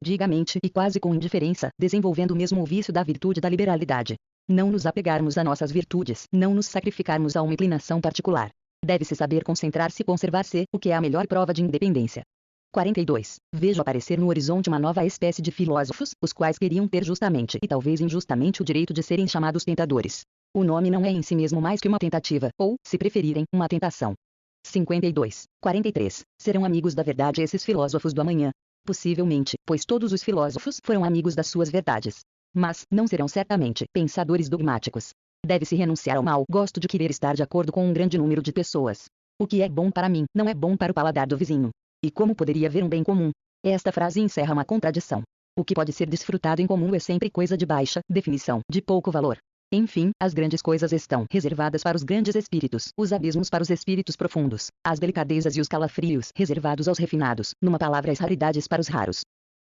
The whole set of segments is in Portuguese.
digamente e quase com indiferença, desenvolvendo mesmo o vício da virtude da liberalidade. Não nos apegarmos a nossas virtudes, não nos sacrificarmos a uma inclinação particular. Deve-se saber concentrar-se e conservar-se, o que é a melhor prova de independência. 42. Vejo aparecer no horizonte uma nova espécie de filósofos, os quais queriam ter justamente e talvez injustamente o direito de serem chamados tentadores. O nome não é em si mesmo mais que uma tentativa, ou, se preferirem, uma tentação. 52. 43. Serão amigos da verdade esses filósofos do amanhã? Possivelmente, pois todos os filósofos foram amigos das suas verdades. Mas, não serão certamente, pensadores dogmáticos. Deve-se renunciar ao mau gosto de querer estar de acordo com um grande número de pessoas. O que é bom para mim, não é bom para o paladar do vizinho. E como poderia haver um bem comum? Esta frase encerra uma contradição. O que pode ser desfrutado em comum é sempre coisa de baixa definição, de pouco valor. Enfim, as grandes coisas estão reservadas para os grandes espíritos, os abismos para os espíritos profundos, as delicadezas e os calafrios reservados aos refinados, numa palavra as raridades para os raros.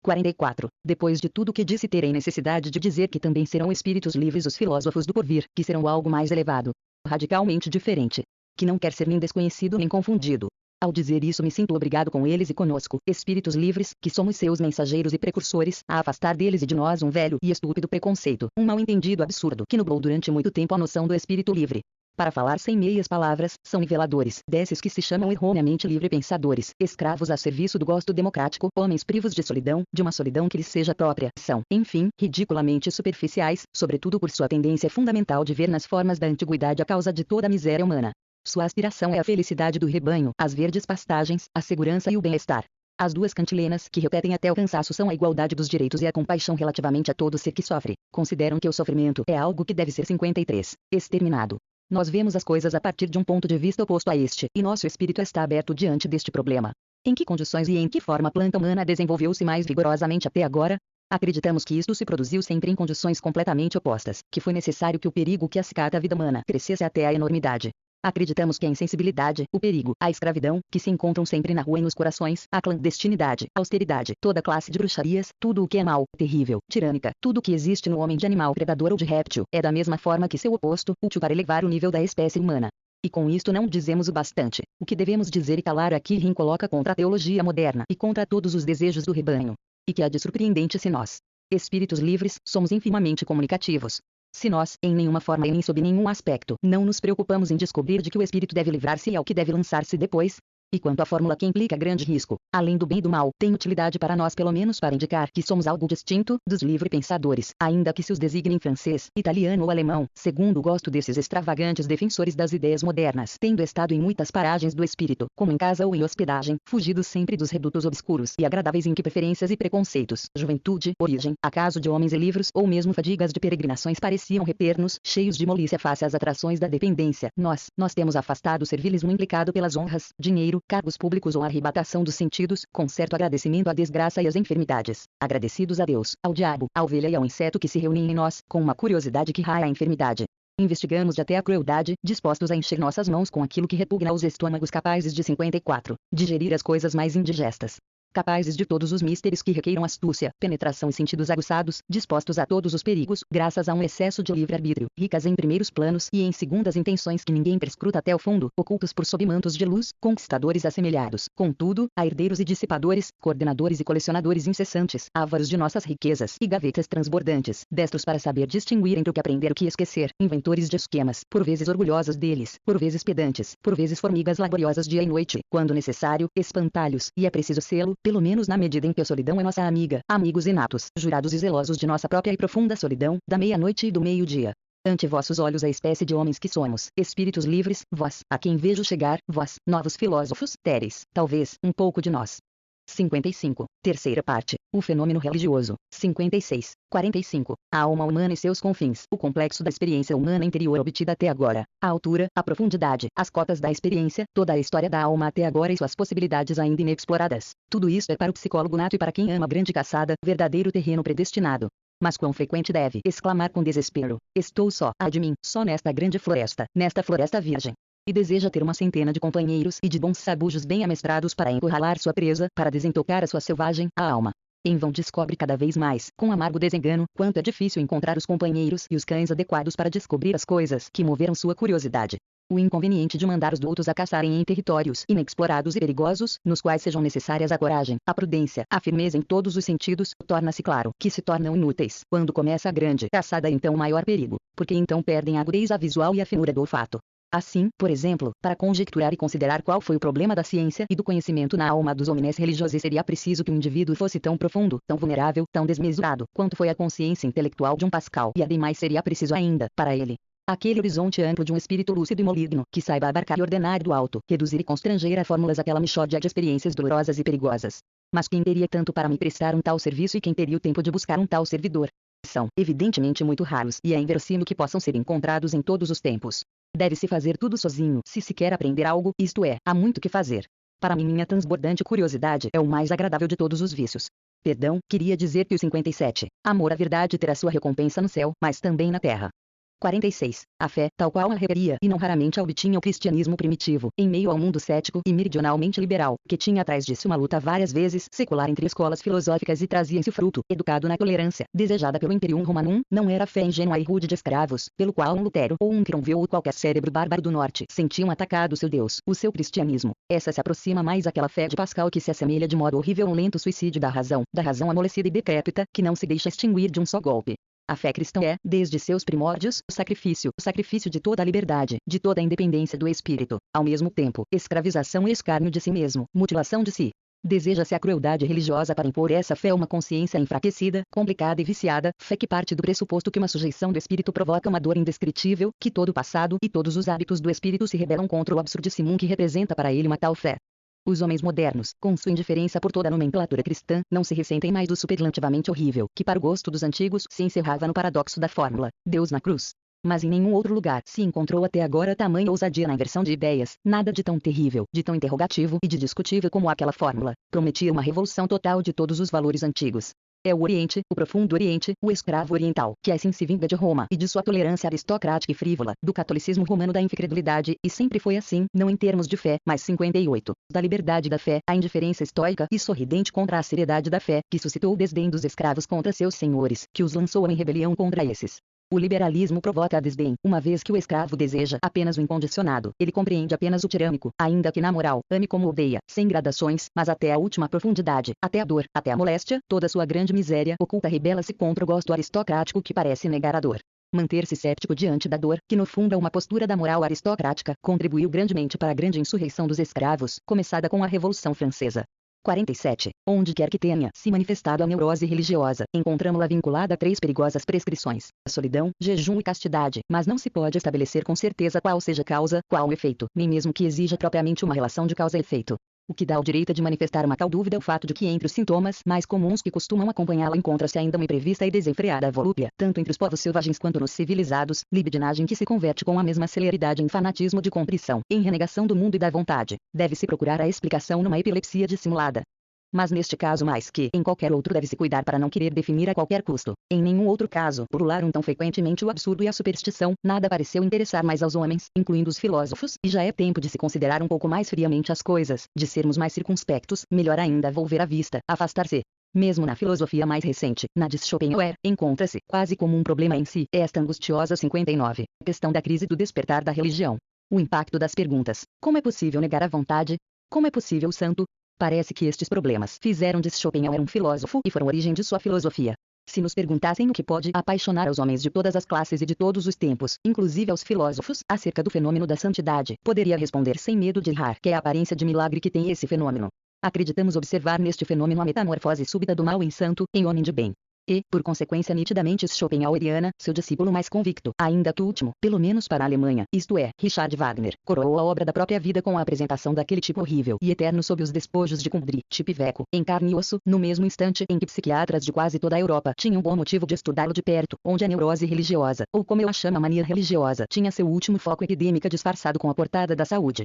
44. Depois de tudo que disse terei necessidade de dizer que também serão espíritos livres os filósofos do porvir, que serão algo mais elevado, radicalmente diferente, que não quer ser nem desconhecido nem confundido. Ao dizer isso me sinto obrigado com eles e conosco, espíritos livres, que somos seus mensageiros e precursores, a afastar deles e de nós um velho e estúpido preconceito, um mal-entendido absurdo que nublou durante muito tempo a noção do espírito livre. Para falar sem meias palavras, são niveladores, desses que se chamam erroneamente livre-pensadores, escravos a serviço do gosto democrático, homens privos de solidão, de uma solidão que lhes seja própria, são, enfim, ridiculamente superficiais, sobretudo por sua tendência fundamental de ver nas formas da antiguidade a causa de toda a miséria humana. Sua aspiração é a felicidade do rebanho, as verdes pastagens, a segurança e o bem-estar. As duas cantilenas que repetem até o cansaço são a igualdade dos direitos e a compaixão relativamente a todo ser que sofre. Consideram que o sofrimento é algo que deve ser 53. Exterminado. Nós vemos as coisas a partir de um ponto de vista oposto a este, e nosso espírito está aberto diante deste problema. Em que condições e em que forma a planta humana desenvolveu-se mais vigorosamente até agora? Acreditamos que isto se produziu sempre em condições completamente opostas, que foi necessário que o perigo que acicata a vida humana crescesse até a enormidade. Acreditamos que a insensibilidade, o perigo, a escravidão, que se encontram sempre na rua e nos corações, a clandestinidade, a austeridade, toda classe de bruxarias, tudo o que é mau, terrível, tirânica, tudo o que existe no homem de animal predador ou de réptil, é da mesma forma que seu oposto, útil para elevar o nível da espécie humana. E com isto não dizemos o bastante. O que devemos dizer e calar aqui Rim coloca contra a teologia moderna e contra todos os desejos do rebanho. E que há de surpreendente se nós, espíritos livres, somos infimamente comunicativos. Se nós, em nenhuma forma e nem sob nenhum aspecto, não nos preocupamos em descobrir de que o espírito deve livrar-se e ao que deve lançar-se depois, e quanto à fórmula que implica grande risco, além do bem e do mal, tem utilidade para nós pelo menos para indicar que somos algo distinto dos livre-pensadores, ainda que se os designe em francês, italiano ou alemão, segundo o gosto desses extravagantes defensores das ideias modernas, tendo estado em muitas paragens do espírito, como em casa ou em hospedagem, fugidos sempre dos redutos obscuros e agradáveis em que preferências e preconceitos, juventude, origem, acaso de homens e livros ou mesmo fadigas de peregrinações pareciam reter-nos, cheios de molícia face às atrações da dependência. Nós temos afastado o servilismo implicado pelas honras, dinheiro, cargos públicos ou a arrebatação dos sentidos, com certo agradecimento à desgraça e às enfermidades, agradecidos a Deus, ao diabo, à ovelha e ao inseto que se reúnem em nós, com uma curiosidade que raia a enfermidade. Investigamos até a crueldade, dispostos a encher nossas mãos com aquilo que repugna aos estômagos capazes de 54, digerir as coisas mais indigestas. Capazes de todos os místeres que requeiram astúcia, penetração e sentidos aguçados, dispostos a todos os perigos, graças a um excesso de livre-arbítrio, ricas em primeiros planos e em segundas intenções que ninguém perscruta até o fundo, ocultos por sob mantos de luz, conquistadores assemelhados, contudo, a herdeiros e dissipadores, coordenadores e colecionadores incessantes, ávaros de nossas riquezas e gavetas transbordantes, destros para saber distinguir entre o que aprender e o que esquecer, inventores de esquemas, por vezes orgulhosos deles, por vezes pedantes, por vezes formigas laboriosas dia e noite, quando necessário, espantalhos, e é preciso sê-lo, pelo menos na medida em que a solidão é nossa amiga, amigos inatos, jurados e zelosos de nossa própria e profunda solidão, da meia-noite e do meio-dia. Ante vossos olhos a espécie de homens que somos, espíritos livres, vós, a quem vejo chegar, vós, novos filósofos, tereis, talvez, um pouco de nós. 55. Terceira parte. O fenômeno religioso. 56. 45. A alma humana e seus confins. O complexo da experiência humana interior obtida até agora. A altura, a profundidade, as cotas da experiência, toda a história da alma até agora e suas possibilidades ainda inexploradas. Tudo isso é para o psicólogo nato e para quem ama a grande caçada, verdadeiro terreno predestinado. Mas quão frequente deve exclamar com desespero: estou só, ai de mim, só nesta grande floresta, nesta floresta virgem. E deseja ter uma centena de companheiros e de bons sabujos bem amestrados para encurralar sua presa, para desentocar a sua selvagem, a alma. Em vão descobre cada vez mais, com amargo desengano, quanto é difícil encontrar os companheiros e os cães adequados para descobrir as coisas que moveram sua curiosidade. O inconveniente de mandar os doutos a caçarem em territórios inexplorados e perigosos, nos quais sejam necessárias a coragem, a prudência, a firmeza em todos os sentidos, torna-se claro que se tornam inúteis quando começa a grande caçada, então o maior perigo, porque então perdem a agudeza visual e a finura do olfato. Assim, por exemplo, para conjecturar e considerar qual foi o problema da ciência e do conhecimento na alma dos homens religiosos, seria preciso que o indivíduo fosse tão profundo, tão vulnerável, tão desmesurado, quanto foi a consciência intelectual de um Pascal, e ademais seria preciso ainda, para ele, aquele horizonte amplo de um espírito lúcido e maligno, que saiba abarcar e ordenar do alto, reduzir e constranger a fórmulas aquela mixórdia de experiências dolorosas e perigosas. Mas quem teria tanto para me prestar um tal serviço e quem teria o tempo de buscar um tal servidor? São, evidentemente, muito raros, e é inverossímil que possam ser encontrados em todos os tempos. Deve-se fazer tudo sozinho, se se quer aprender algo, isto é, há muito que fazer. Para mim, minha transbordante curiosidade é o mais agradável de todos os vícios. Perdão, queria dizer que o 57. Amor à verdade terá sua recompensa no céu, mas também na terra. 46. A fé, tal qual a reveria e não raramente a obtinha o cristianismo primitivo, em meio ao mundo cético e meridionalmente liberal, que tinha atrás disso uma luta várias vezes secular entre escolas filosóficas e trazia-se o fruto, educado na tolerância, desejada pelo Imperium Romanum, não era a fé ingênua e rude de escravos, pelo qual um Lutero ou um Cromwell ou qualquer cérebro bárbaro do norte sentiam atacado seu Deus, o seu cristianismo. Essa se aproxima mais àquela fé de Pascal que se assemelha de modo horrível ao lento suicídio da razão amolecida e decrépita, que não se deixa extinguir de um só golpe. A fé cristã é, desde seus primórdios, o sacrifício de toda a liberdade, de toda a independência do espírito, ao mesmo tempo, escravização e escárnio de si mesmo, mutilação de si. Deseja-se a crueldade religiosa para impor essa fé a uma consciência enfraquecida, complicada e viciada, fé que parte do pressuposto que uma sujeição do espírito provoca uma dor indescritível, que todo o passado e todos os hábitos do espírito se rebelam contra o absurdissimum que representa para ele uma tal fé. Os homens modernos, com sua indiferença por toda a nomenclatura cristã, não se ressentem mais do superlativamente horrível, que para o gosto dos antigos se encerrava no paradoxo da fórmula, Deus na cruz. Mas em nenhum outro lugar se encontrou até agora tamanha ousadia na inversão de ideias, nada de tão terrível, de tão interrogativo e de discutível como aquela fórmula. Prometia uma revolução total de todos os valores antigos. É o Oriente, o profundo Oriente, o escravo oriental, que assim se vinga de Roma e de sua tolerância aristocrática e frívola, do catolicismo romano da incredulidade, e sempre foi assim, não em termos de fé, mas 58, da liberdade da fé, a indiferença estoica e sorridente contra a seriedade da fé, que suscitou o desdém dos escravos contra seus senhores, que os lançou em rebelião contra esses. O liberalismo provoca a desdém, uma vez que o escravo deseja apenas o incondicionado, ele compreende apenas o tirânico, ainda que na moral, ame como odeia, sem gradações, mas até a última profundidade, até a dor, até a moléstia, toda sua grande miséria oculta rebela-se contra o gosto aristocrático que parece negar a dor. Manter-se céptico diante da dor, que no fundo é uma postura da moral aristocrática, contribuiu grandemente para a grande insurreição dos escravos, começada com a Revolução Francesa. 47. Onde quer que tenha se manifestado a neurose religiosa, encontramos-la vinculada a 3 perigosas prescrições: a solidão, jejum e castidade, mas não se pode estabelecer com certeza qual seja a causa, qual o efeito, nem mesmo que exija propriamente uma relação de causa e efeito. O que dá o direito de manifestar uma tal dúvida é o fato de que entre os sintomas mais comuns que costumam acompanhá-la encontra-se ainda uma imprevista e desenfreada volúpia, tanto entre os povos selvagens quanto nos civilizados, libidinagem que se converte com a mesma celeridade em fanatismo de contrição, em renegação do mundo e da vontade. Deve-se procurar a explicação numa epilepsia dissimulada. Mas neste caso mais que em qualquer outro deve-se cuidar para não querer definir a qualquer custo. Em nenhum outro caso pulularam tão frequentemente o absurdo e a superstição, nada pareceu interessar mais aos homens, incluindo os filósofos, e já é tempo de se considerar um pouco mais friamente as coisas, de sermos mais circunspectos, melhor ainda volver a vista, afastar-se. Mesmo na filosofia mais recente, na de Schopenhauer, encontra-se, quase como um problema em si, esta angustiosa 59, questão da crise do despertar da religião. O impacto das perguntas: como é possível negar a vontade? Como é possível o santo? Parece que estes problemas fizeram de Schopenhauer um filósofo e foram a origem de sua filosofia. Se nos perguntassem o que pode apaixonar os homens de todas as classes e de todos os tempos, inclusive aos filósofos, acerca do fenômeno da santidade, poderia responder sem medo de errar que é a aparência de milagre que tem esse fenômeno. Acreditamos observar neste fenômeno a metamorfose súbita do mal em santo, em homem de bem. E, por consequência nitidamente Schopenhaueriana, seu discípulo mais convicto, ainda que último, pelo menos para a Alemanha, isto é, Richard Wagner, coroou a obra da própria vida com a apresentação daquele tipo horrível e eterno sob os despojos de Kundry, Tipiveco, em carne e osso, no mesmo instante em que psiquiatras de quase toda a Europa tinham bom motivo de estudá-lo de perto, onde a neurose religiosa, ou como eu a chamo a mania religiosa, tinha seu último foco epidêmica disfarçado com a portada da saúde.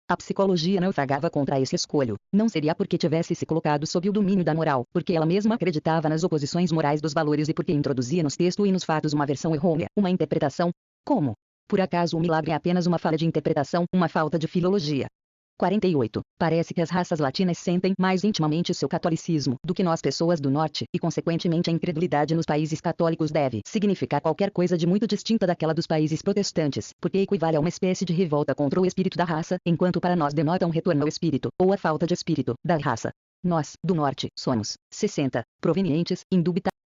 A psicologia naufragava contra esse escolho, não seria porque tivesse se colocado sob o domínio da moral, porque ela mesma acreditava nas oposições morais dos valores e porque introduzia nos textos e nos fatos uma versão errônea, uma interpretação. Como? Por acaso o milagre é apenas uma falha de interpretação, uma falta de filologia? 48. Parece que as raças latinas sentem mais intimamente seu catolicismo do que nós pessoas do norte, e consequentemente a incredulidade nos países católicos deve significar qualquer coisa de muito distinta daquela dos países protestantes, porque equivale a uma espécie de revolta contra o espírito da raça, enquanto para nós denota um retorno ao espírito, ou a falta de espírito, da raça. Nós, do norte, somos 60, provenientes, indubitavelmente,